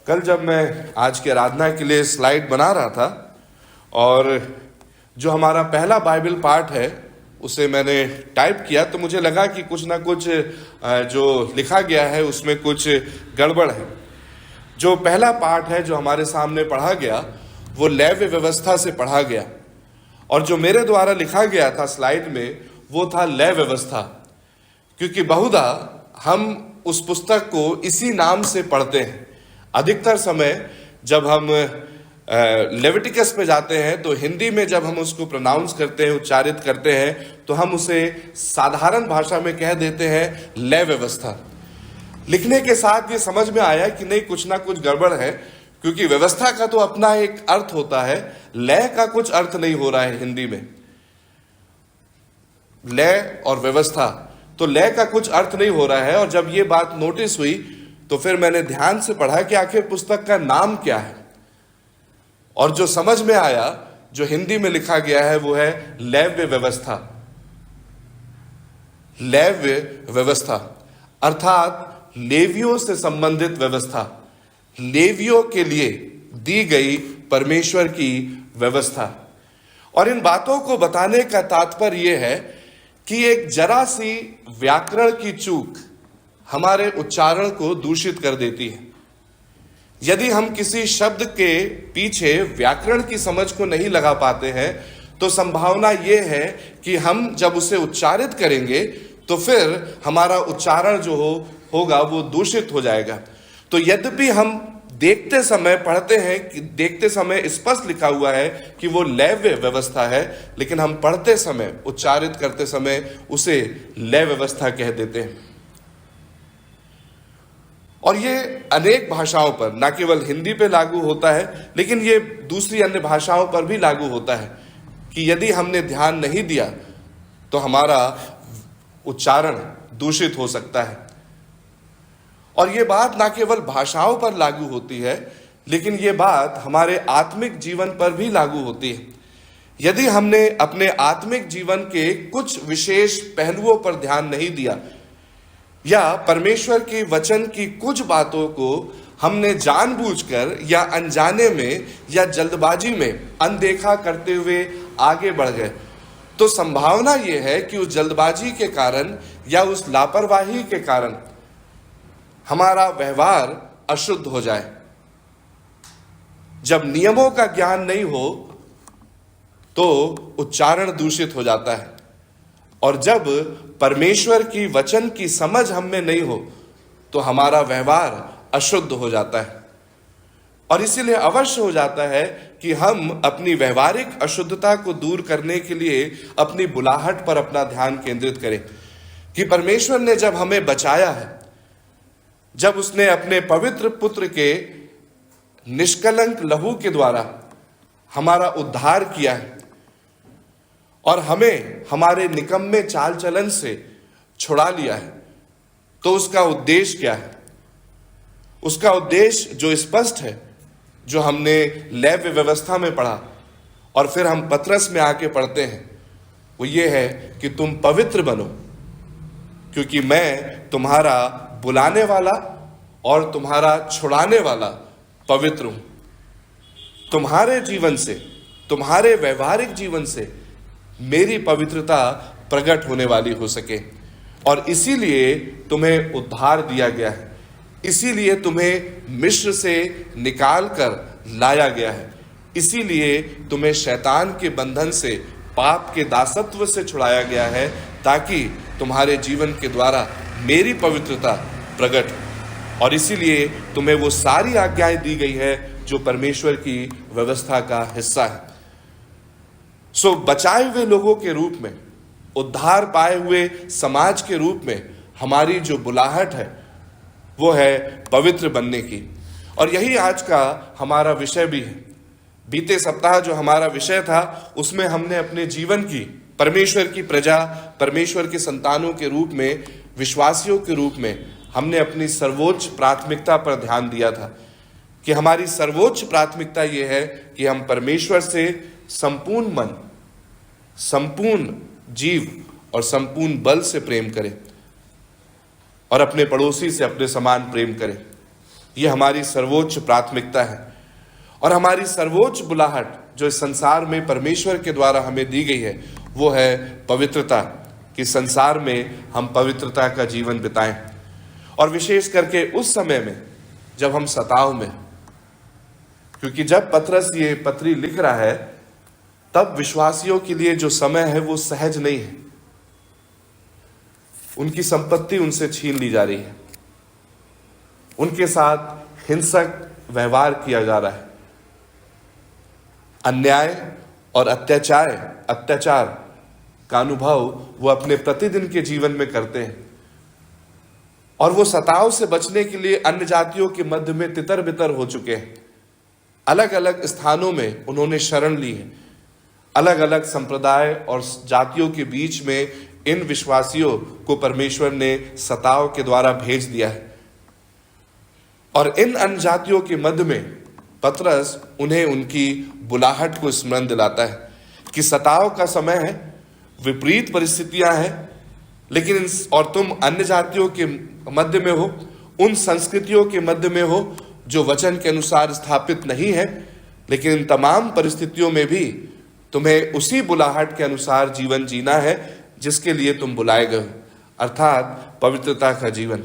कल जब मैं आज की आराधना के लिए स्लाइड बना रहा था और जो हमारा पहला बाइबल पाठ है उसे मैंने टाइप किया तो मुझे लगा कि कुछ ना कुछ जो लिखा गया है उसमें कुछ गड़बड़ है। जो पहला पाठ है जो हमारे सामने पढ़ा गया वो लेव्य व्यवस्था से पढ़ा गया और जो मेरे द्वारा लिखा गया था स्लाइड में वो था लय व्यवस्था, क्योंकि बहुधा हम उस पुस्तक को इसी नाम से पढ़ते हैं। अधिकतर समय जब हम लेविटिकस पे जाते हैं तो हिंदी में जब हम उसको प्रोनाउंस करते हैं, उच्चारित करते हैं, तो हम उसे साधारण भाषा में कह देते हैं लय व्यवस्था। लिखने के साथ ये समझ में आया कि नहीं, कुछ ना कुछ गड़बड़ है, क्योंकि व्यवस्था का तो अपना एक अर्थ होता है, लय का कुछ अर्थ नहीं हो रहा है हिंदी में। लय और व्यवस्था, तो लय का कुछ अर्थ नहीं हो रहा है। और जब ये बात नोटिस हुई तो फिर मैंने ध्यान से पढ़ा कि आखिर पुस्तक का नाम क्या है, और जो समझ में आया जो हिंदी में लिखा गया है वो है लेव्य व्यवस्था। लेव्य व्यवस्था अर्थात लेवियों से संबंधित व्यवस्था, लेवियों के लिए दी गई परमेश्वर की व्यवस्था। और इन बातों को बताने का तात्पर्य यह है कि एक जरा सी व्याकरण की चूक हमारे उच्चारण को दूषित कर देती है। यदि हम किसी शब्द के पीछे व्याकरण की समझ को नहीं लगा पाते हैं तो संभावना यह है कि हम जब उसे उच्चारित करेंगे तो फिर हमारा उच्चारण जो होगा वो दूषित हो जाएगा। तो यद्यपि हम देखते समय पढ़ते हैं कि देखते समय स्पष्ट लिखा हुआ है कि वो लेव्य व्यवस्था है, लेकिन हम पढ़ते समय, उच्चारित करते समय उसे लय व्यवस्था कह देते हैं। और ये अनेक भाषाओं पर, ना केवल हिंदी पे लागू होता है, लेकिन ये दूसरी अन्य भाषाओं पर भी लागू होता है कि यदि हमने ध्यान नहीं दिया तो हमारा उच्चारण दूषित हो सकता है। और ये बात ना केवल भाषाओं पर लागू होती है, लेकिन ये बात हमारे आत्मिक जीवन पर भी लागू होती है। यदि हमने अपने आत्मिक जीवन के कुछ विशेष पहलुओं पर ध्यान नहीं दिया या परमेश्वर के वचन की कुछ बातों को हमने जानबूझकर या अनजाने में या जल्दबाजी में अनदेखा करते हुए आगे बढ़ गए, तो संभावना यह है कि उस जल्दबाजी के कारण या उस लापरवाही के कारण हमारा व्यवहार अशुद्ध हो जाए। जब नियमों का ज्ञान नहीं हो तो उच्चारण दूषित हो जाता है, और जब परमेश्वर की वचन की समझ हम में नहीं हो तो हमारा व्यवहार अशुद्ध हो जाता है। और इसीलिए अवश्य हो जाता है कि हम अपनी व्यवहारिक अशुद्धता को दूर करने के लिए अपनी बुलाहट पर अपना ध्यान केंद्रित करें कि परमेश्वर ने जब हमें बचाया है, जब उसने अपने पवित्र पुत्र के निष्कलंक लहू के द्वारा हमारा उद्धार किया है और हमें हमारे निकम्मे चाल चलन से छुड़ा लिया है, तो उसका उद्देश्य क्या है? उसका उद्देश्य जो स्पष्ट है, जो हमने लेव्य व्यवस्था में पढ़ा और फिर हम पतरस में आके पढ़ते हैं, वो ये है कि तुम पवित्र बनो, क्योंकि मैं तुम्हारा बुलाने वाला और तुम्हारा छुड़ाने वाला पवित्र हूं। तुम्हारे जीवन से, तुम्हारे व्यवहारिक जीवन से मेरी पवित्रता प्रकट होने वाली हो सके, और इसीलिए तुम्हें उद्धार दिया गया है, इसीलिए तुम्हें मिस्र से निकाल कर लाया गया है, इसीलिए तुम्हें शैतान के बंधन से, पाप के दासत्व से छुड़ाया गया है, ताकि तुम्हारे जीवन के द्वारा मेरी पवित्रता प्रकट हो। और इसीलिए तुम्हें वो सारी आज्ञाएं दी गई है जो परमेश्वर की व्यवस्था का हिस्सा है। सो बचाए हुए लोगों के रूप में, उद्धार पाए हुए समाज के रूप में हमारी जो बुलाहट है वो है पवित्र बनने की। और यही आज का हमारा विषय भी है। बीते सप्ताह जो हमारा विषय था उसमें हमने अपने जीवन की, परमेश्वर की प्रजा, परमेश्वर के संतानों के रूप में, विश्वासियों के रूप में हमने अपनी सर्वोच्च प्राथमिकता पर ध्यान दिया था कि हमारी सर्वोच्च प्राथमिकता यह है कि हम परमेश्वर से संपूर्ण मन, संपूर्ण जीव और संपूर्ण बल से प्रेम करें और अपने पड़ोसी से अपने समान प्रेम करें। ये हमारी सर्वोच्च प्राथमिकता है और हमारी सर्वोच्च बुलाहट जो इस संसार में परमेश्वर के द्वारा हमें दी गई है वो है पवित्रता, कि संसार में हम पवित्रता का जीवन बिताएं। और विशेष करके उस समय में जब हम सताव में, क्योंकि जब पतरस ये पत्री लिख रहा है तब विश्वासियों के लिए जो समय है वो सहज नहीं है। उनकी संपत्ति उनसे छीन ली जा रही है, उनके साथ हिंसक व्यवहार किया जा रहा है, अन्याय और अत्याचार का अनुभव वो अपने प्रतिदिन के जीवन में करते हैं और वो सताव से बचने के लिए अन्य जातियों के मध्य में तितर बितर हो चुके हैं। अलग अलग स्थानों में उन्होंने शरण ली है, अलग अलग संप्रदाय और जातियों के बीच में इन विश्वासियों को परमेश्वर ने सताव के द्वारा भेज दिया है। और इन अन्य जातियों के मध्य में पतरस उन्हें उनकी बुलाहट को स्मरण दिलाता है कि सताव का समय है, विपरीत परिस्थितियां हैं, लेकिन और तुम अन्य जातियों के मध्य में हो, उन संस्कृतियों के मध्य में हो जो वचन के अनुसार स्थापित नहीं है, लेकिन इन तमाम परिस्थितियों में भी तुम्हें उसी बुलाहट के अनुसार जीवन जीना है जिसके लिए तुम बुलाए गए हो, अर्थात पवित्रता का जीवन।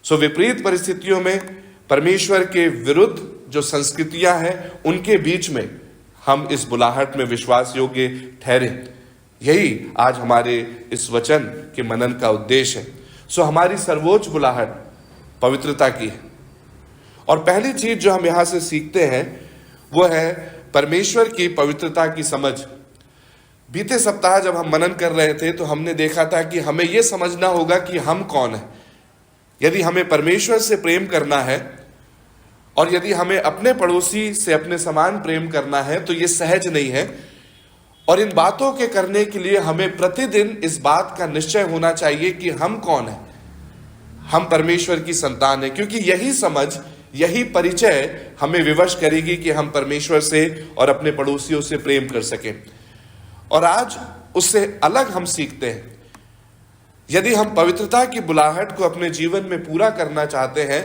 सो विपरीत परिस्थितियों में परमेश्वर के विरुद्ध जो संस्कृतियां हैं उनके बीच में हम इस बुलाहट में विश्वास योग्य ठहरे। यही आज हमारे इस वचन के मनन का उद्देश्य है। सो हमारी सर्वोच्च बुलाहट पवित्रता की है। और पहली चीज जो हम यहां से सीखते हैं वो है परमेश्वर की पवित्रता की समझ। बीते सप्ताह जब हम मनन कर रहे थे तो हमने देखा था कि हमें यह समझना होगा कि हम कौन हैं। यदि हमें परमेश्वर से प्रेम करना है और यदि हमें अपने पड़ोसी से अपने समान प्रेम करना है तो ये सहज नहीं है। और इन बातों के करने के लिए हमें प्रतिदिन इस बात का निश्चय होना चाहिए कि हम कौन हैं, हम परमेश्वर की संतान हैं, क्योंकि यही समझ, यही परिचय हमें विवश करेगी कि हम परमेश्वर से और अपने पड़ोसियों से प्रेम कर सकें। और आज उससे अलग हम सीखते हैं, यदि हम पवित्रता की बुलाहट को अपने जीवन में पूरा करना चाहते हैं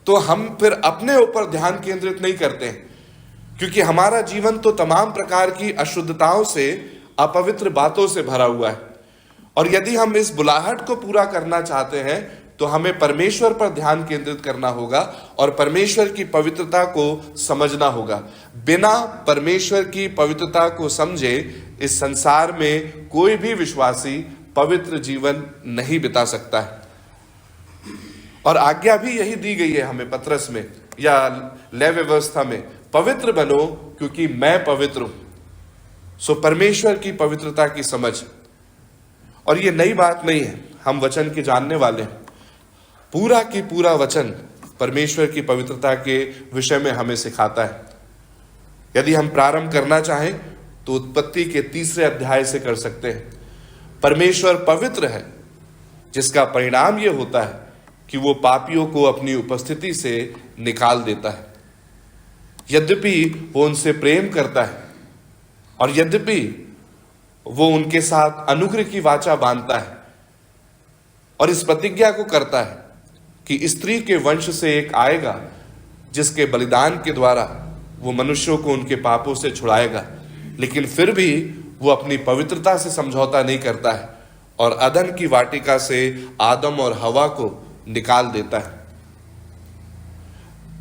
तो हम फिर अपने ऊपर ध्यान केंद्रित नहीं करते हैं, क्योंकि हमारा जीवन तो तमाम प्रकार की अशुद्धताओं से, अपवित्र बातों से भरा हुआ है। और यदि हम इस बुलाहट को पूरा करना चाहते हैं तो हमें परमेश्वर पर ध्यान केंद्रित करना होगा और परमेश्वर की पवित्रता को समझना होगा। बिना परमेश्वर की पवित्रता को समझे इस संसार में कोई भी विश्वासी पवित्र जीवन नहीं बिता सकता है। और आज्ञा भी यही दी गई है हमें पतरस में या लय व्यवस्था में, पवित्र बनो क्योंकि मैं पवित्र हूं। सो परमेश्वर की पवित्रता की समझ। और ये नई बात नहीं है, हम वचन के जानने वाले हैं। पूरा की पूरा वचन परमेश्वर की पवित्रता के विषय में हमें सिखाता है। यदि हम प्रारंभ करना चाहें तो उत्पत्ति के 3 अध्याय से कर सकते हैं। परमेश्वर पवित्र है, जिसका परिणाम यह होता है कि वो पापियों को अपनी उपस्थिति से निकाल देता है। यद्यपि वो उनसे प्रेम करता है और यद्यपि वो उनके साथ अनुग्रह की वाचा बांधता है और इस प्रतिज्ञा को करता है कि स्त्री के वंश से एक आएगा जिसके बलिदान के द्वारा वो मनुष्यों को उनके पापों से छुड़ाएगा, लेकिन फिर भी वो अपनी पवित्रता से समझौता नहीं करता है और अदन की वाटिका से आदम और हवा को निकाल देता है।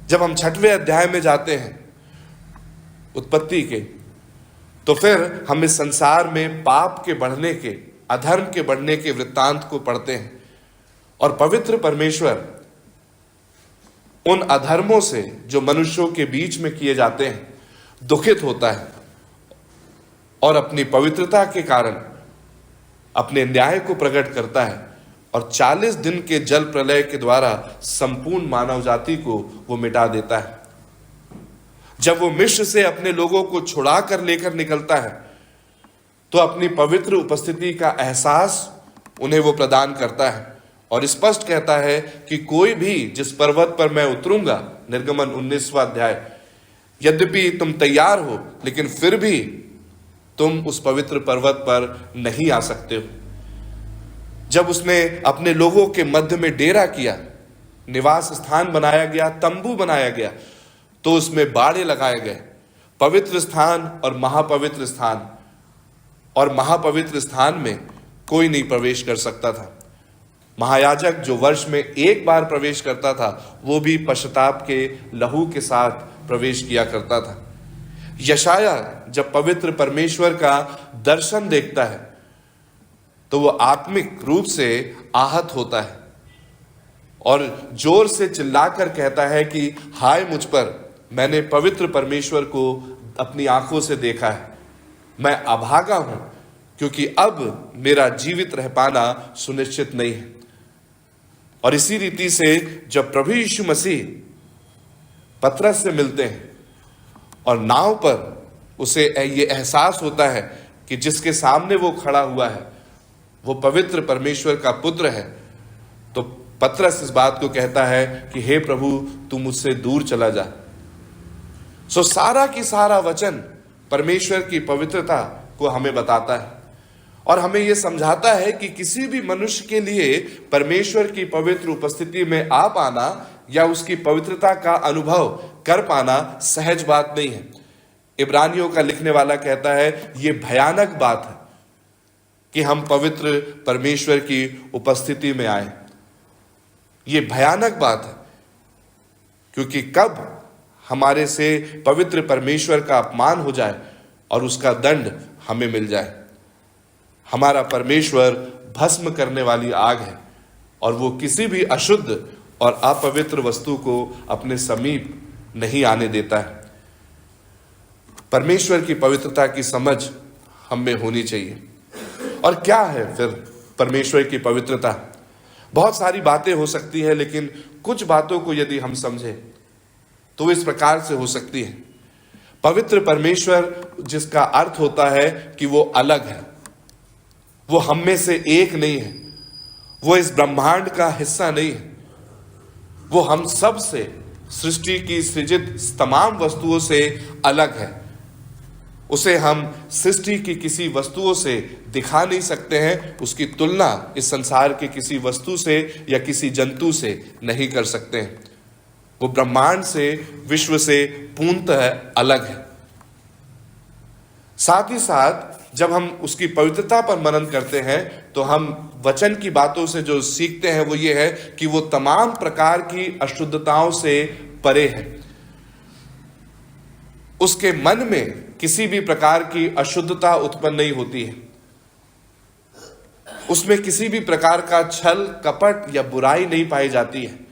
जब हम 6वें अध्याय में जाते हैं उत्पत्ति के, तो फिर हम इस संसार में पाप के बढ़ने के, अधर्म के बढ़ने के वृत्तांत को पढ़ते हैं और पवित्र परमेश्वर उन अधर्मों से जो मनुष्यों के बीच में किए जाते हैं दुखित होता है और अपनी पवित्रता के कारण अपने न्याय को प्रकट करता है और 40 दिन के जल प्रलय के द्वारा संपूर्ण मानव जाति को वो मिटा देता है। जब वो मिस्र से अपने लोगों को छुड़ा कर लेकर निकलता है तो अपनी पवित्र उपस्थिति का एहसास उन्हें वो प्रदान करता है और स्पष्ट कहता है कि कोई भी जिस पर्वत पर मैं उतरूंगा, निर्गमन 19वां अध्याय, यद्यपि तुम तैयार हो लेकिन फिर भी तुम उस पवित्र पर्वत पर नहीं आ सकते हो। जब उसने अपने लोगों के मध्य में डेरा किया निवास स्थान बनाया गया, तंबू बनाया गया, तो उसमें बाड़े लगाए गए। पवित्र स्थान और महापवित्र स्थान, और महापवित्र स्थान में कोई नहीं प्रवेश कर सकता था। महायाजक जो वर्ष में एक बार प्रवेश करता था, वो भी पश्चाताप के लहू के साथ प्रवेश किया करता था। यशाया जब पवित्र परमेश्वर का दर्शन देखता है तो वो आत्मिक रूप से आहत होता है और जोर से चिल्लाकर कहता है कि हाय मुझ पर, मैंने पवित्र परमेश्वर को अपनी आंखों से देखा है, मैं अभागा हूं, क्योंकि अब मेरा जीवित रह पाना सुनिश्चित नहीं है। और इसी रीति से जब प्रभु यीशु मसीह पतरस से मिलते हैं और नाव पर उसे ये एहसास होता है कि जिसके सामने वो खड़ा हुआ है वो पवित्र परमेश्वर का पुत्र है, तो पतरस इस बात को कहता है कि हे प्रभु, तू मुझसे दूर चला जा। सो सारा की सारा वचन परमेश्वर की पवित्रता को हमें बताता है और हमें यह समझाता है कि किसी भी मनुष्य के लिए परमेश्वर की पवित्र उपस्थिति में आ पाना या उसकी पवित्रता का अनुभव कर पाना सहज बात नहीं है। इब्रानियों का लिखने वाला कहता है यह भयानक बात है कि हम पवित्र परमेश्वर की उपस्थिति में आए। यह भयानक बात है, क्योंकि कब हमारे से पवित्र परमेश्वर का अपमान हो जाए और उसका दंड हमें मिल जाए। हमारा परमेश्वर भस्म करने वाली आग है और वो किसी भी अशुद्ध और अपवित्र वस्तु को अपने समीप नहीं आने देता है। परमेश्वर की पवित्रता की समझ हम में होनी चाहिए। और क्या है फिर परमेश्वर की पवित्रता? बहुत सारी बातें हो सकती है, लेकिन कुछ बातों को यदि हम समझें तो इस प्रकार से हो सकती है। पवित्र परमेश्वर, जिसका अर्थ होता है कि वो अलग है, वो हम में से एक नहीं है, वो इस ब्रह्मांड का हिस्सा नहीं है, वो हम सब से, सृष्टि की सृजित तमाम वस्तुओं से अलग है। उसे हम सृष्टि की किसी वस्तुओं से दिखा नहीं सकते हैं, उसकी तुलना इस संसार के किसी वस्तु से या किसी जंतु से नहीं कर सकते हैं। वो ब्रह्मांड से, विश्व से पूर्णतः अलग है। साथ ही साथ जब हम उसकी पवित्रता पर मनन करते हैं तो हम वचन की बातों से जो सीखते हैं वो ये है कि वो तमाम प्रकार की अशुद्धताओं से परे है। उसके मन में किसी भी प्रकार की अशुद्धता उत्पन्न नहीं होती है। उसमें किसी भी प्रकार का छल, कपट या बुराई नहीं पाई जाती है।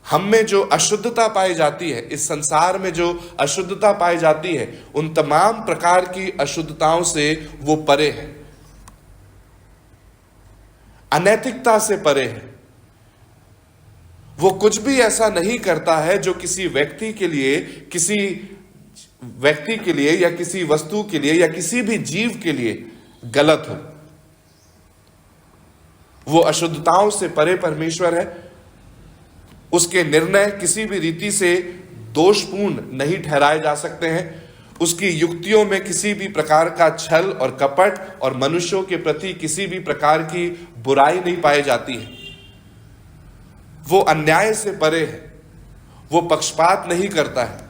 हम में जो अशुद्धता पाई जाती है, इस संसार में जो अशुद्धता पाई जाती है, उन तमाम प्रकार की अशुद्धताओं से वो परे है, अनैतिकता से परे है। वो कुछ भी ऐसा नहीं करता है जो किसी व्यक्ति के लिए या किसी वस्तु के लिए या किसी भी जीव के लिए गलत हो। वो अशुद्धताओं से परे परमेश्वर है। उसके निर्णय किसी भी रीति से दोषपूर्ण नहीं ठहराए जा सकते हैं। उसकी युक्तियों में किसी भी प्रकार का छल और कपट और मनुष्यों के प्रति किसी भी प्रकार की बुराई नहीं पाई जाती है। वो अन्याय से परे है। वो पक्षपात नहीं करता है।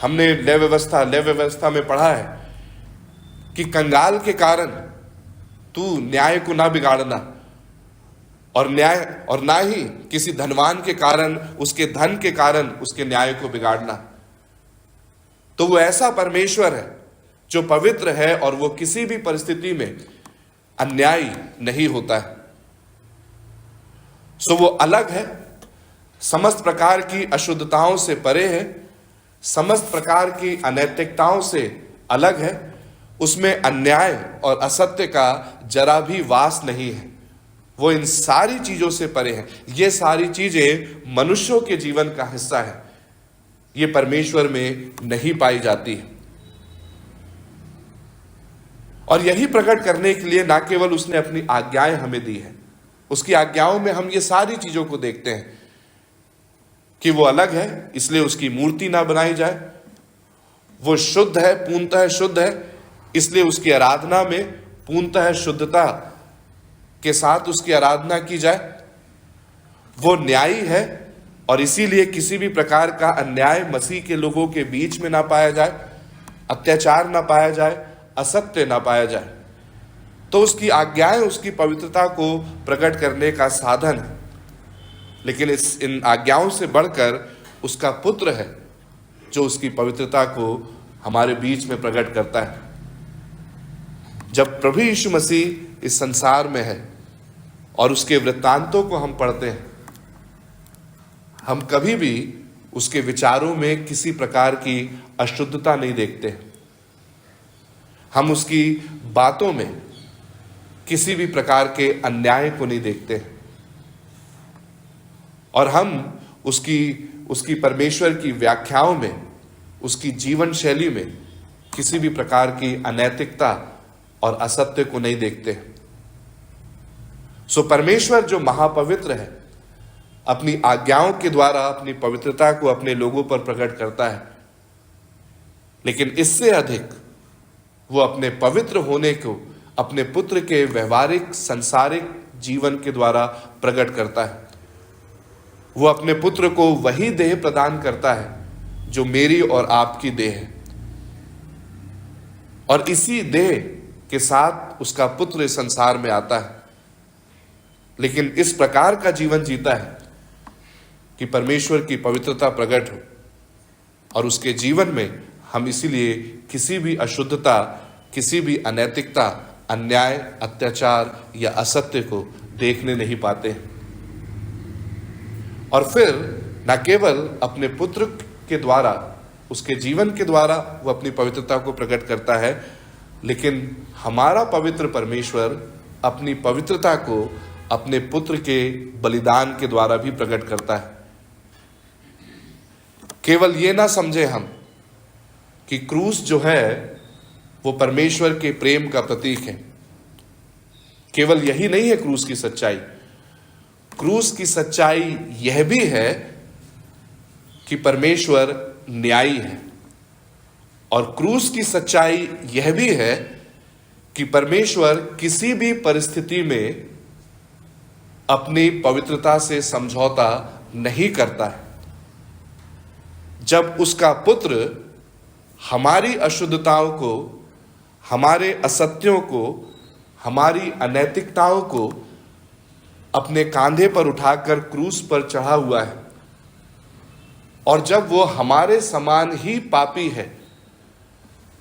हमने लय व्यवस्था में पढ़ा है कि कंगाल के कारण तू न्याय को ना बिगाड़ना और ना ही किसी धनवान के कारण, उसके धन के कारण उसके न्याय को बिगाड़ना। तो वो ऐसा परमेश्वर है जो पवित्र है और वो किसी भी परिस्थिति में अन्यायी नहीं होता है। सो वो अलग है, समस्त प्रकार की अशुद्धताओं से परे है, समस्त प्रकार की अनैतिकताओं से अलग है। उसमें अन्याय और असत्य का जरा भी वास नहीं है। वो इन सारी चीजों से परे है। ये सारी चीजें मनुष्यों के जीवन का हिस्सा है। ये परमेश्वर में नहीं पाई जाती है। और यही प्रकट करने के लिए ना केवल उसने अपनी आज्ञाएं हमें दी है, उसकी आज्ञाओं में हम ये सारी चीजों को देखते हैं कि वो अलग है, इसलिए उसकी मूर्ति ना बनाई जाए। वो शुद्ध है, पूर्णतः शुद्ध है, इसलिए उसकी आराधना में पूर्णतः शुद्धता के साथ उसकी आराधना की जाए। वो न्यायी है और इसीलिए किसी भी प्रकार का अन्याय मसीह के लोगों के बीच में ना पाया जाए, अत्याचार ना पाया जाए, असत्य ना पाया जाए। तो उसकी आज्ञाएं उसकी पवित्रता को प्रकट करने का साधन है। लेकिन इन आज्ञाओं से बढ़कर उसका पुत्र है जो उसकी पवित्रता को हमारे बीच में प्रकट करता है। जब प्रभु यीशु मसीह इस संसार में है और उसके वृत्तांतों को हम पढ़ते हैं, हम कभी भी उसके विचारों में किसी प्रकार की अशुद्धता नहीं देखते। हम उसकी बातों में किसी भी प्रकार के अन्याय को नहीं देखते और हम उसकी परमेश्वर की व्याख्याओं में, उसकी जीवन शैली में किसी भी प्रकार की अनैतिकता और असत्य को नहीं देखते। सो परमेश्वर जो महापवित्र है, अपनी आज्ञाओं के द्वारा अपनी पवित्रता को अपने लोगों पर प्रकट करता है, लेकिन इससे अधिक वो अपने पवित्र होने को अपने पुत्र के व्यवहारिक सांसारिक जीवन के द्वारा प्रकट करता है। वो अपने पुत्र को वही देह प्रदान करता है जो मेरी और आपकी देह है, और इसी देह के साथ उसका पुत्र इस संसार में आता है, लेकिन इस प्रकार का जीवन जीता है कि परमेश्वर की पवित्रता प्रकट हो और उसके जीवन में हम इसीलिए किसी भी अशुद्धता, किसी भी अनैतिकता, अन्याय, अत्याचार या असत्य को देखने नहीं पाते। और फिर न केवल अपने पुत्र के द्वारा, उसके जीवन के द्वारा वो अपनी पवित्रता को प्रकट करता है, लेकिन हमारा पवित्र परमेश्वर अपनी पवित्रता को अपने पुत्र के बलिदान के द्वारा भी प्रकट करता है। केवल ये ना समझे हम कि क्रूस जो है वो परमेश्वर के प्रेम का प्रतीक है। केवल यही नहीं है क्रूस की सच्चाई। क्रूस की सच्चाई यह भी है कि परमेश्वर न्यायी है, और क्रूस की सच्चाई यह भी है कि परमेश्वर किसी भी परिस्थिति में अपनी पवित्रता से समझौता नहीं करता है। जब उसका पुत्र हमारी अशुद्धताओं को, हमारे असत्यों को, हमारी अनैतिकताओं को अपने कांधे पर उठाकर क्रूस पर चढ़ा हुआ है, और जब वो हमारे समान ही पापी है,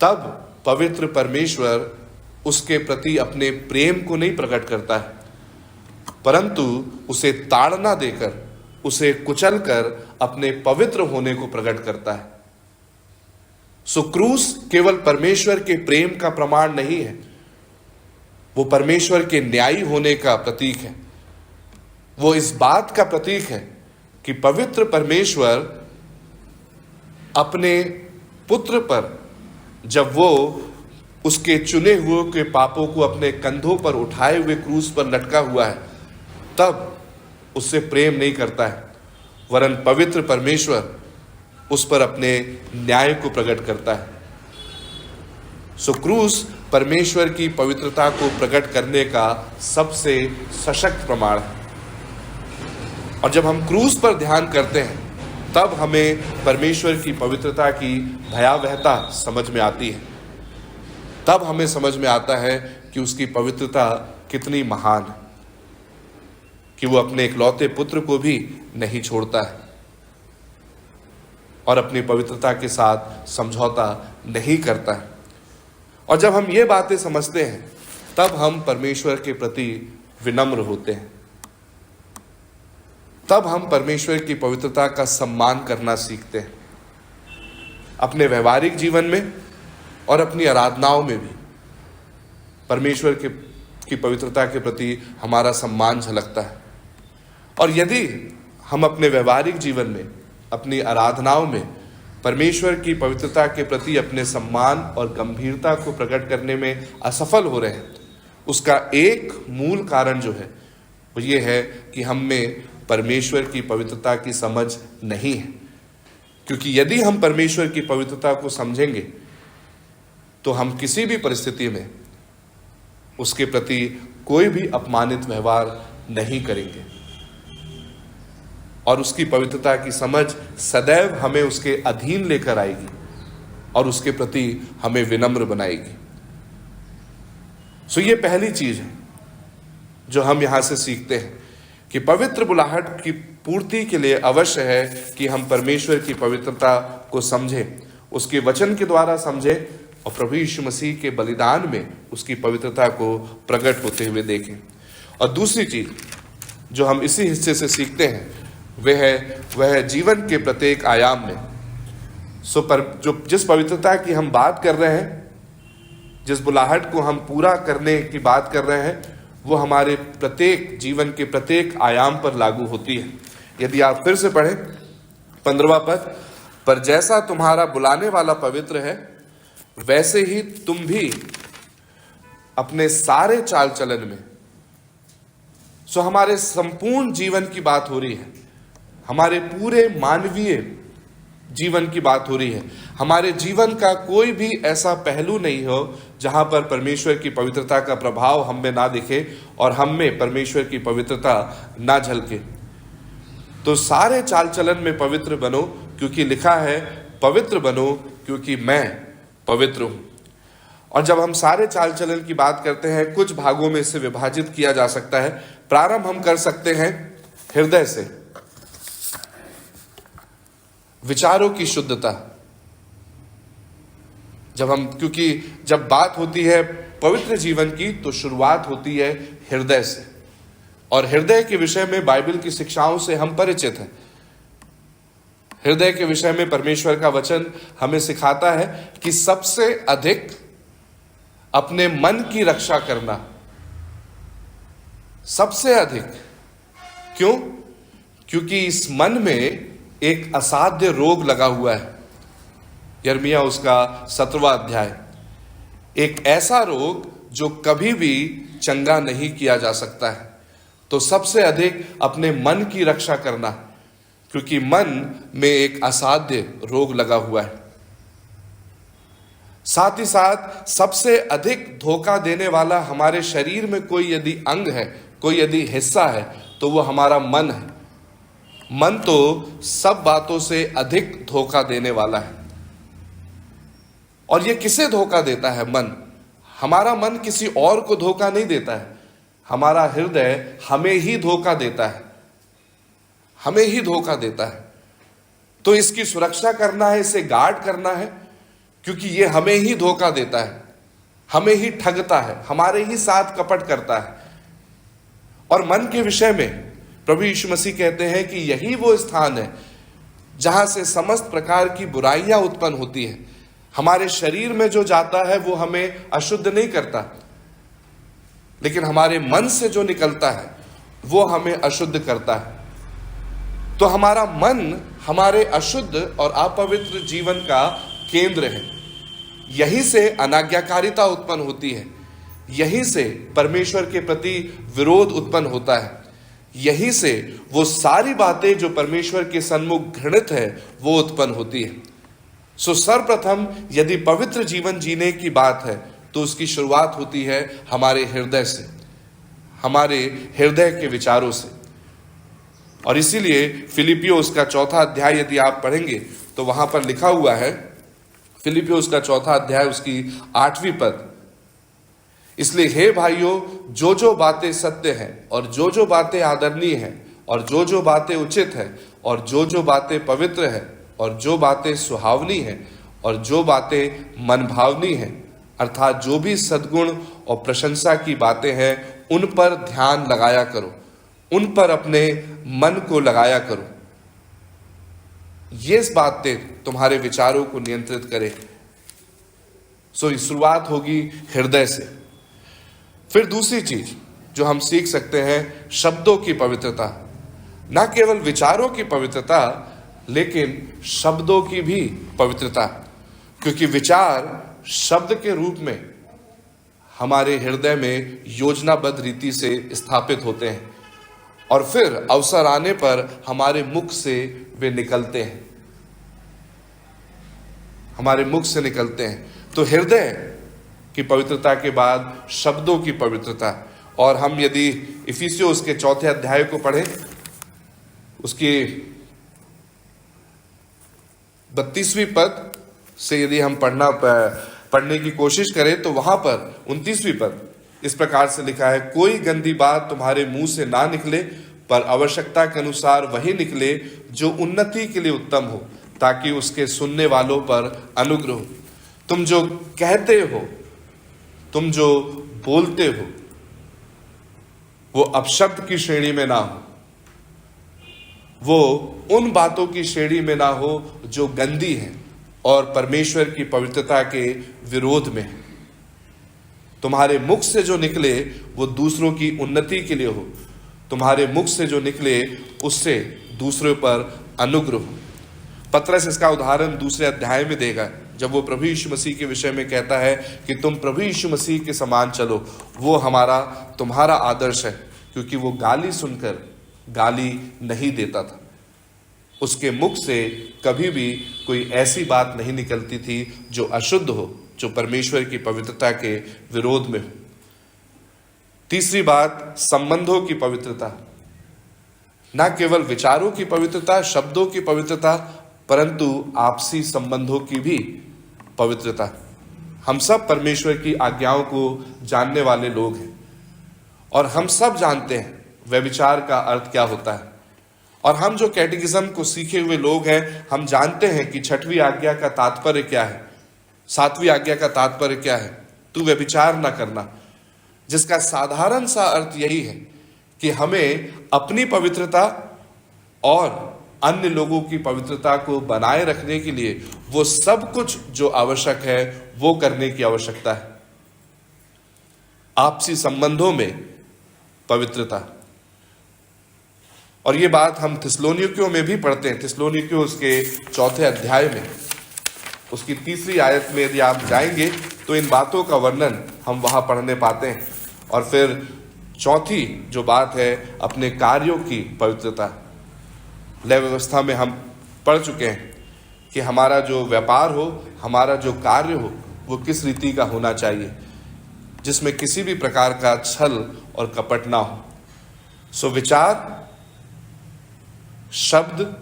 तब पवित्र परमेश्वर उसके प्रति अपने प्रेम को नहीं प्रकट करता है, परंतु उसे ताड़ना देकर, उसे कुचलकर अपने पवित्र होने को प्रकट करता है। सो क्रूस केवल परमेश्वर के प्रेम का प्रमाण नहीं है, वो परमेश्वर के न्यायी होने का प्रतीक है। वो इस बात का प्रतीक है कि पवित्र परमेश्वर अपने पुत्र पर, जब वो उसके चुने हुए के पापों को अपने कंधों पर उठाए हुए क्रूस पर लटका हुआ है, तब उससे प्रेम नहीं करता है, वरन पवित्र परमेश्वर उस पर अपने न्याय को प्रकट करता है। सो क्रूस परमेश्वर की पवित्रता को प्रकट करने का सबसे सशक्त प्रमाण है। और जब हम क्रूस पर ध्यान करते हैं, तब हमें परमेश्वर की पवित्रता की भयावहता समझ में आती है। तब हमें समझ में आता है कि उसकी पवित्रता कितनी महान है, कि वो अपने इकलौते पुत्र को भी नहीं छोड़ता है और अपनी पवित्रता के साथ समझौता नहीं करता है। और जब हम ये बातें समझते हैं, तब हम परमेश्वर के प्रति विनम्र होते हैं। तब हम परमेश्वर की पवित्रता का सम्मान करना सीखते हैं, अपने व्यवहारिक जीवन में और अपनी आराधनाओं में भी परमेश्वर की पवित्रता के प्रति हमारा सम्मान झलकता है। और यदि हम अपने व्यवहारिक जीवन में, अपनी आराधनाओं में परमेश्वर की पवित्रता के प्रति अपने सम्मान और गंभीरता को प्रकट करने में असफल हो रहे हैं, उसका एक मूल कारण जो है वो ये है कि हम में परमेश्वर की पवित्रता की समझ नहीं है। क्योंकि यदि हम परमेश्वर की पवित्रता को समझेंगे, तो हम किसी भी परिस्थिति में उसके प्रति कोई भी अपमानित व्यवहार नहीं करेंगे। और उसकी पवित्रता की समझ सदैव हमें उसके अधीन लेकर आएगी और उसके प्रति हमें विनम्र बनाएगी। सो ये पहली चीज है जो हम यहां से सीखते हैं कि पवित्र बुलाहट की पूर्ति के लिए अवश्य है कि हम परमेश्वर की पवित्रता को समझें, उसके वचन के द्वारा समझें और प्रभु यीशु मसीह के बलिदान में उसकी पवित्रता को प्रकट होते हुए देखें। और दूसरी चीज जो हम इसी हिस्से से सीखते हैं वह है जीवन के प्रत्येक आयाम में जिस पवित्रता की हम बात कर रहे हैं, जिस बुलाहट को हम पूरा करने की बात कर रहे हैं, वो हमारे प्रत्येक जीवन के प्रत्येक आयाम पर लागू होती है। यदि आप फिर से पढ़ें 15वां पद, पर जैसा तुम्हारा बुलाने वाला पवित्र है वैसे ही तुम भी अपने सारे चाल चलन में। हमारे संपूर्ण जीवन की बात हो रही है, हमारे पूरे मानवीय जीवन की बात हो रही है। हमारे जीवन का कोई भी ऐसा पहलू नहीं हो जहां पर परमेश्वर की पवित्रता का प्रभाव हम में ना दिखे और हम में परमेश्वर की पवित्रता ना झलके। तो सारे चाल चलन में पवित्र बनो, क्योंकि लिखा है पवित्र बनो क्योंकि मैं पवित्र हूं। और जब हम सारे चाल चलन की बात करते हैं, कुछ भागों में इसे विभाजित किया जा सकता है। प्रारंभ हम कर सकते हैं हृदय से, विचारों की शुद्धता। क्योंकि जब बात होती है पवित्र जीवन की तो शुरुआत होती है हृदय से, और हृदय के विषय में बाइबल की शिक्षाओं से हम परिचित हैं। हृदय के विषय में परमेश्वर का वचन हमें सिखाता है कि सबसे अधिक अपने मन की रक्षा करना, सबसे अधिक। क्यों? क्योंकि इस मन में एक असाध्य रोग लगा हुआ है। यिर्मयाह उसका 17वां अध्याय, एक ऐसा रोग जो कभी भी चंगा नहीं किया जा सकता है। तो सबसे अधिक अपने मन की रक्षा करना, क्योंकि मन में एक असाध्य रोग लगा हुआ है। साथ ही साथ सबसे अधिक धोखा देने वाला हमारे शरीर में कोई यदि अंग है, कोई यदि हिस्सा है, तो वो हमारा मन है। मन तो सब बातों से अधिक धोखा देने वाला है। और ये किसे धोखा देता है? मन। हमारा मन किसी और को धोखा नहीं देता है, हमारा हृदय हमें ही धोखा देता है, हमें ही धोखा देता है। तो इसकी सुरक्षा करना है, इसे गार्ड करना है, क्योंकि ये हमें ही धोखा देता है, हमें ही ठगता है, हमारे ही साथ कपट करता है। और मन के विषय में प्रभु यीशु मसीह कहते हैं कि यही वो स्थान है जहां से समस्त प्रकार की बुराइयां उत्पन्न होती है। हमारे शरीर में जो जाता है वो हमें अशुद्ध नहीं करता, लेकिन हमारे मन से जो निकलता है वो हमें अशुद्ध करता है। तो हमारा मन हमारे अशुद्ध और अपवित्र जीवन का केंद्र है। यहीं से अनाज्ञाकारिता उत्पन्न होती है, यहीं से परमेश्वर के प्रति विरोध उत्पन्न होता है, यहीं से वो सारी बातें जो परमेश्वर के सन्मुख घृणित है वो उत्पन्न होती है। सर्वप्रथम यदि पवित्र जीवन जीने की बात है तो उसकी शुरुआत होती है हमारे हृदय से, हमारे हृदय के विचारों से। और इसीलिए फिलिपियों उसका 4वां अध्याय यदि आप पढ़ेंगे तो वहां पर लिखा हुआ है, फिलिपियों उसका 4वां अध्याय उसकी 8वीं पद, इसलिए हे भाइयों, जो बातें सत्य हैं और जो बातें आदरणीय हैं और जो बातें उचित है और जो बातें पवित्र है और जो बातें सुहावनी हैं और जो बातें मनभावनी हैं, अर्थात जो भी सद्गुण और प्रशंसा की बातें हैं, उन पर ध्यान लगाया करो, उन पर अपने मन को लगाया करो। ये बातें तुम्हारे विचारों को नियंत्रित करें। शुरुआत होगी हृदय से। फिर दूसरी चीज जो हम सीख सकते हैं, शब्दों की पवित्रता। न केवल विचारों की पवित्रता, लेकिन शब्दों की भी पवित्रता, क्योंकि विचार शब्द के रूप में हमारे हृदय में योजनाबद्ध रीति से स्थापित होते हैं और फिर अवसर आने पर हमारे मुख से वे निकलते हैं, हमारे मुख से निकलते हैं। तो हृदय की पवित्रता के बाद शब्दों की पवित्रता। और हम यदि इफिसियों उसके 4थे अध्याय को पढ़ें, उसकी 32वीं पद से यदि हम पढ़ने की कोशिश करें तो वहां पर 29वीं पद इस प्रकार से लिखा है, कोई गंदी बात तुम्हारे मुंह से ना निकले, पर आवश्यकता के अनुसार वही निकले जो उन्नति के लिए उत्तम हो, ताकि उसके सुनने वालों पर अनुग्रह हो। तुम जो कहते हो, तुम जो बोलते हो, वो अपशब्द की श्रेणी में ना हो, वो उन बातों की श्रेणी में ना हो जो गंदी है और परमेश्वर की पवित्रता के विरोध में है। तुम्हारे मुख से जो निकले वो दूसरों की उन्नति के लिए हो, तुम्हारे मुख से जो निकले उससे दूसरों पर अनुग्रह हो। पतरस इसका उदाहरण दूसरे अध्याय में देगा, जब वो प्रभु यीशु मसीह के विषय में कहता है कि तुम प्रभु यीशु मसीह के समान चलो। वो तुम्हारा आदर्श है, क्योंकि वो गाली सुनकर गाली नहीं देता था। उसके मुख से कभी भी कोई ऐसी बात नहीं निकलती थी जो अशुद्ध हो, जो परमेश्वर की पवित्रता के विरोध में हो। तीसरी बात, संबंधों की पवित्रता। न केवल विचारों की पवित्रता, शब्दों की पवित्रता, परंतु आपसी संबंधों की भी पवित्रता। हम सब परमेश्वर की आज्ञाओं को जानने वाले लोग हैं और हम सब जानते हैं व्यभिचार का अर्थ क्या होता है। और हम जो कैटेकिज्म को सीखे हुए लोग हैं, हम जानते हैं कि 6वीं आज्ञा का तात्पर्य क्या है, 7वीं आज्ञा का तात्पर्य क्या है, तू व्यभिचार न करना, जिसका साधारण सा अर्थ यही है कि हमें अपनी पवित्रता और अन्य लोगों की पवित्रता को बनाए रखने के लिए वो सब कुछ जो आवश्यक है वो करने की आवश्यकता है। आपसी संबंधों में पवित्रता। और ये बात हम थिस्सलुनीकियों में भी पढ़ते हैं। थिस्सलुनीकियों उसके 4 अध्याय में उसकी 3री आयत में यदि आप जाएंगे तो इन बातों का वर्णन हम वहां पढ़ने पाते हैं। और फिर 4थी जो बात है, अपने कार्यों की पवित्रता। लय व्यवस्था में हम पढ़ चुके हैं कि हमारा जो व्यापार हो, हमारा जो कार्य हो, वो किस रीति का होना चाहिए, जिसमें किसी भी प्रकार का छल और कपट ना हो। सो विचार, शब्द,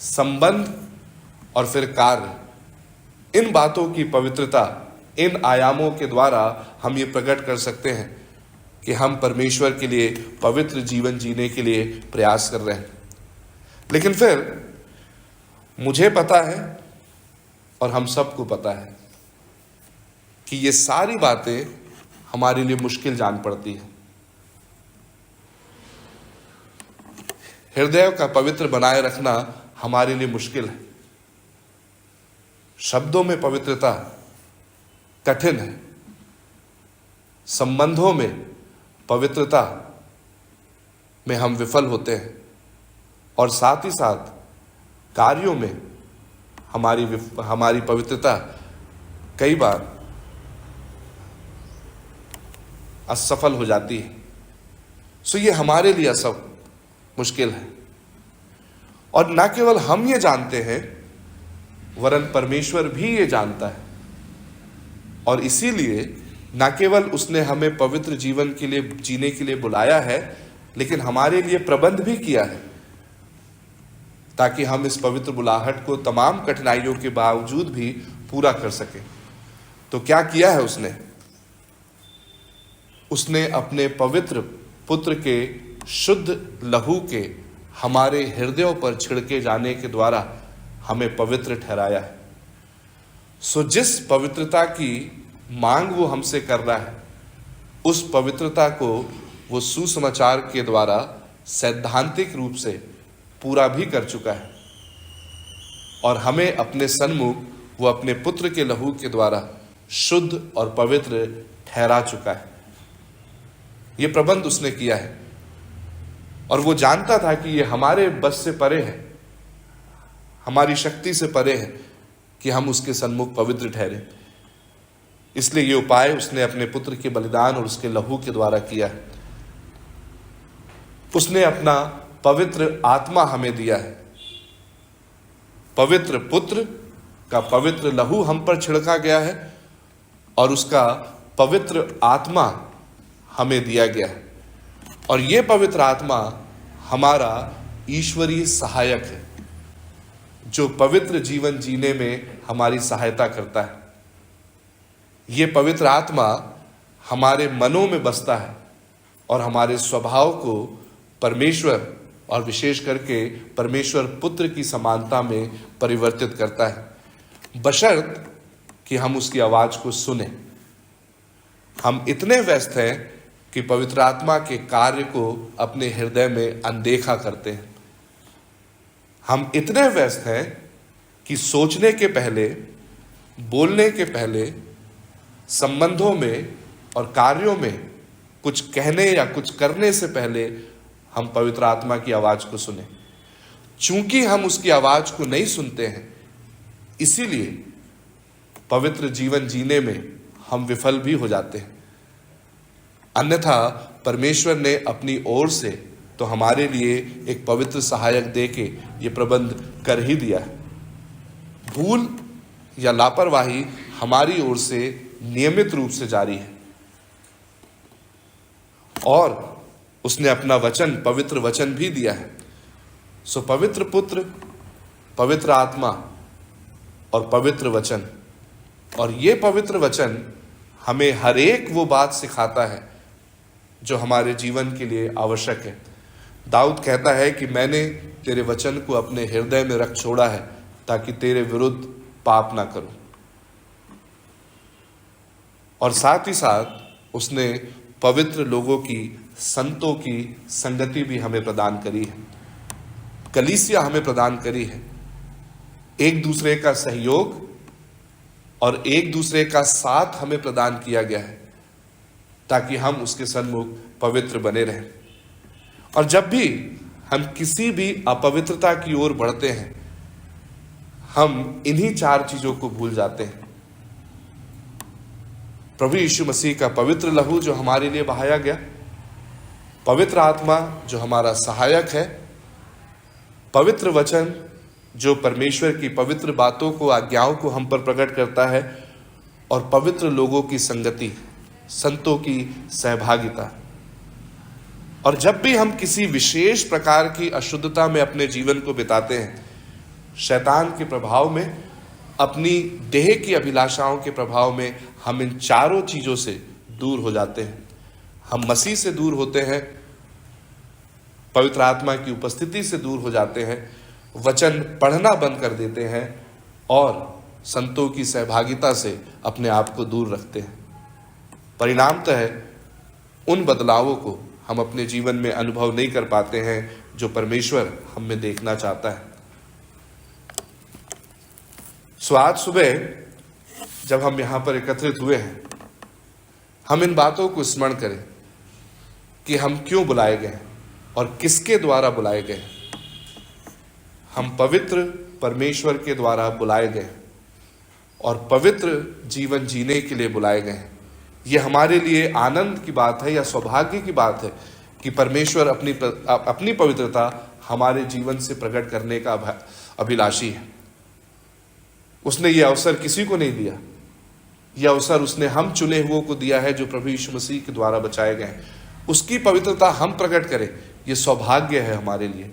संबंध और फिर कार्य, इन बातों की पवित्रता, इन आयामों के द्वारा हम ये प्रकट कर सकते हैं कि हम परमेश्वर के लिए पवित्र जीवन जीने के लिए प्रयास कर रहे हैं। लेकिन फिर मुझे पता है और हम सबको पता है कि ये सारी बातें हमारे लिए मुश्किल जान पड़ती है। हृदय का पवित्र बनाए रखना हमारे लिए मुश्किल है। शब्दों में पवित्रता कठिन है, संबंधों में पवित्रता में हम विफल होते हैं, और साथ ही साथ कार्यों में हमारी पवित्रता कई बार असफल हो जाती है। सो ये हमारे लिए सब मुश्किल है। और ना केवल हम ये जानते हैं, वरन परमेश्वर भी ये जानता है। और इसीलिए ना केवल उसने हमें पवित्र जीवन के लिए जीने के लिए बुलाया है, लेकिन हमारे लिए प्रबंध भी किया है ताकि हम इस पवित्र बुलाहट को तमाम कठिनाइयों के बावजूद भी पूरा कर सकें। तो क्या किया है उसने? उसने अपने पवित्र पुत्र के शुद्ध लहू के हमारे हृदयों पर छिड़के जाने के द्वारा हमें पवित्र ठहराया है। सो जिस पवित्रता की मांग वो हमसे कर रहा है, उस पवित्रता को वो सुसमाचार के द्वारा सैद्धांतिक रूप से पूरा भी कर चुका है, और हमें अपने सन्मुख वो अपने पुत्र के लहू के द्वारा शुद्ध और पवित्र ठहरा चुका है। ये प्रबंध उसने किया है, और वो जानता था कि ये हमारे बस से परे है, हमारी शक्ति से परे है कि हम उसके सन्मुख पवित्र ठहरे। इसलिए ये उपाय उसने अपने पुत्र के बलिदान और उसके लहू के द्वारा किया है। उसने अपना पवित्र आत्मा हमें दिया है। पवित्र पुत्र का पवित्र लहू हम पर छिड़का गया है, और उसका पवित्र आत्मा हमें दिया गया है। और ये पवित्र आत्मा हमारा ईश्वरीय सहायक है जो पवित्र जीवन जीने में हमारी सहायता करता है। ये पवित्र आत्मा हमारे मनों में बसता है और हमारे स्वभाव को परमेश्वर और विशेष करके परमेश्वर पुत्र की समानता में परिवर्तित करता है, बशर्त कि हम उसकी आवाज को सुने। हम इतने व्यस्त हैं कि पवित्र आत्मा के कार्य को अपने हृदय में अनदेखा करते हैं। हम इतने व्यस्त हैं कि सोचने के पहले, बोलने के पहले, संबंधों में और कार्यों में कुछ कहने या कुछ करने से पहले हम पवित्र आत्मा की आवाज को सुने। चूंकि हम उसकी आवाज को नहीं सुनते हैं, इसीलिए पवित्र जीवन जीने में हम विफल भी हो जाते हैं। अन्यथा परमेश्वर ने अपनी ओर से तो हमारे लिए एक पवित्र सहायक देके ये प्रबंध कर ही दिया है। भूल या लापरवाही हमारी ओर से नियमित रूप से जारी है और उसने अपना वचन, पवित्र वचन भी दिया है। सो पवित्र पुत्र, पवित्र आत्मा और पवित्र वचन, और ये पवित्र वचन हमें हर एक वो बात सिखाता है जो हमारे जीवन के लिए आवश्यक है। दाऊद कहता है कि मैंने तेरे वचन को अपने हृदय में रख छोड़ा है ताकि तेरे विरुद्ध पाप ना करूं। और साथ ही साथ उसने पवित्र लोगों की, संतों की संगति भी हमें प्रदान करी है। कलीसिया हमें प्रदान करी है। एक दूसरे का सहयोग और एक दूसरे का साथ हमें प्रदान किया गया है ताकि हम उसके सन्मुख पवित्र बने रहें। और जब भी हम किसी भी अपवित्रता की ओर बढ़ते हैं, हम इन्हीं 4 चीजों को भूल जाते हैं। प्रभु यीशु मसीह का पवित्र लहू जो हमारे लिए बहाया गया, पवित्र आत्मा जो हमारा सहायक है, पवित्र वचन जो परमेश्वर की पवित्र बातों को, आज्ञाओं को हम पर प्रकट करता है, और पवित्र लोगों की संगति, संतों की सहभागिता। और जब भी हम किसी विशेष प्रकार की अशुद्धता में अपने जीवन को बिताते हैं, शैतान के प्रभाव में, अपनी देह की अभिलाषाओं के प्रभाव में, हम इन 4 चीजों से दूर हो जाते हैं। हम मसीह से दूर होते हैं, पवित्र आत्मा की उपस्थिति से दूर हो जाते हैं, वचन पढ़ना बंद कर देते हैं और संतों की सहभागिता से अपने आप को दूर रखते हैं। परिणामतः उन बदलावों को हम अपने जीवन में अनुभव नहीं कर पाते हैं जो परमेश्वर हम में देखना चाहता है। सो आज सुबह जब हम यहां पर एकत्रित हुए हैं, हम इन बातों को स्मरण करें कि हम क्यों बुलाए गए हैं और किसके द्वारा बुलाए गए। हम पवित्र परमेश्वर के द्वारा बुलाए गए और पवित्र जीवन जीने के लिए बुलाए गए हैं। ये हमारे लिए आनंद की बात है या सौभाग्य की बात है कि परमेश्वर अपनी पवित्रता हमारे जीवन से प्रकट करने का अभिलाषी है। उसने ये अवसर किसी को नहीं दिया। यह अवसर उसने हम चुने हुओं को दिया है जो प्रभु यीशु मसीह के द्वारा बचाए गए हैं। उसकी पवित्रता हम प्रकट करें, यह सौभाग्य है हमारे लिए,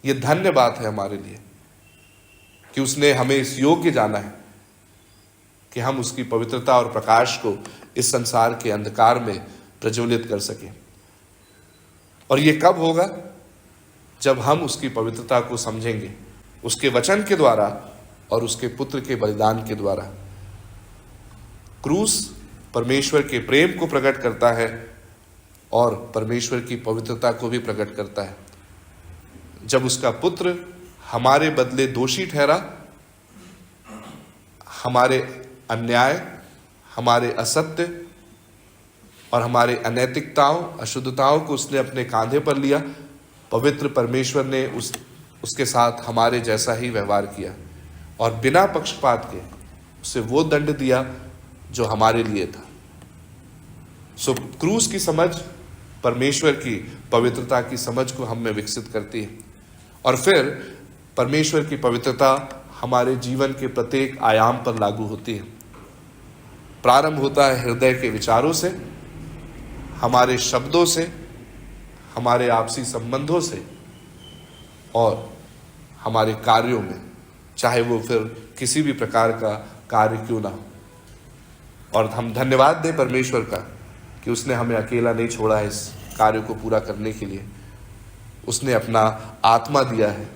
यह धन्य बात है हमारे लिए कि उसने हमें इस योग्य जाना है कि हम उसकी पवित्रता और प्रकाश को इस संसार के अंधकार में प्रज्वलित कर सकें। और ये कब होगा? जब हम उसकी पवित्रता को समझेंगे, उसके वचन के द्वारा और उसके पुत्र के बलिदान के द्वारा। क्रूस परमेश्वर के प्रेम को प्रकट करता है और परमेश्वर की पवित्रता को भी प्रकट करता है। जब उसका पुत्र हमारे बदले दोषी ठहरा, हमारे अन्याय, हमारे असत्य और हमारे अनैतिकताओं, अशुद्धताओं को उसने अपने कांधे पर लिया, पवित्र परमेश्वर ने उसके साथ हमारे जैसा ही व्यवहार किया और बिना पक्षपात के उसे वो दंड दिया जो हमारे लिए था। सो क्रूस की समझ परमेश्वर की पवित्रता की समझ को हम में विकसित करती है और फिर परमेश्वर की पवित्रता हमारे जीवन के प्रत्येक आयाम पर लागू होती है। प्रारंभ होता है हृदय के विचारों से, हमारे शब्दों से, हमारे आपसी संबंधों से और हमारे कार्यों में, चाहे वो फिर किसी भी प्रकार का कार्य क्यों ना हो। और हम धन्यवाद दें परमेश्वर का कि उसने हमें अकेला नहीं छोड़ा है इस कार्य को पूरा करने के लिए। उसने अपना आत्मा दिया है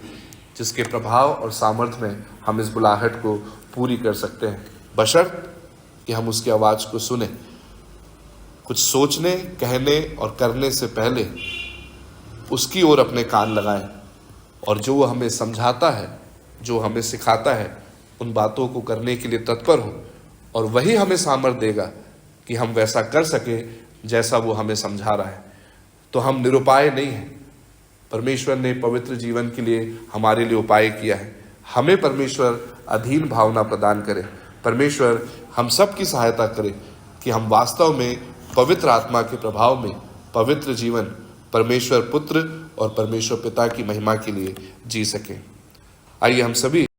जिसके प्रभाव और सामर्थ्य में हम इस बुलाहट को पूरी कर सकते हैं, बशर्ते कि हम उसकी आवाज़ को सुने। कुछ सोचने, कहने और करने से पहले उसकी ओर अपने कान लगाएं और जो वो हमें समझाता है, जो हमें सिखाता है, उन बातों को करने के लिए तत्पर हो, और वही हमें सामर्थ्य देगा कि हम वैसा कर सकें जैसा वो हमें समझा रहा है। तो हम निरुपाय नहीं हैं। परमेश्वर ने पवित्र जीवन के लिए हमारे लिए उपाय किया है। हमें परमेश्वर अधीन भावना प्रदान करे। परमेश्वर हम सब की सहायता करे कि हम वास्तव में पवित्र आत्मा के प्रभाव में पवित्र जीवन परमेश्वर पुत्र और परमेश्वर पिता की महिमा के लिए जी सकें। आइए हम सभी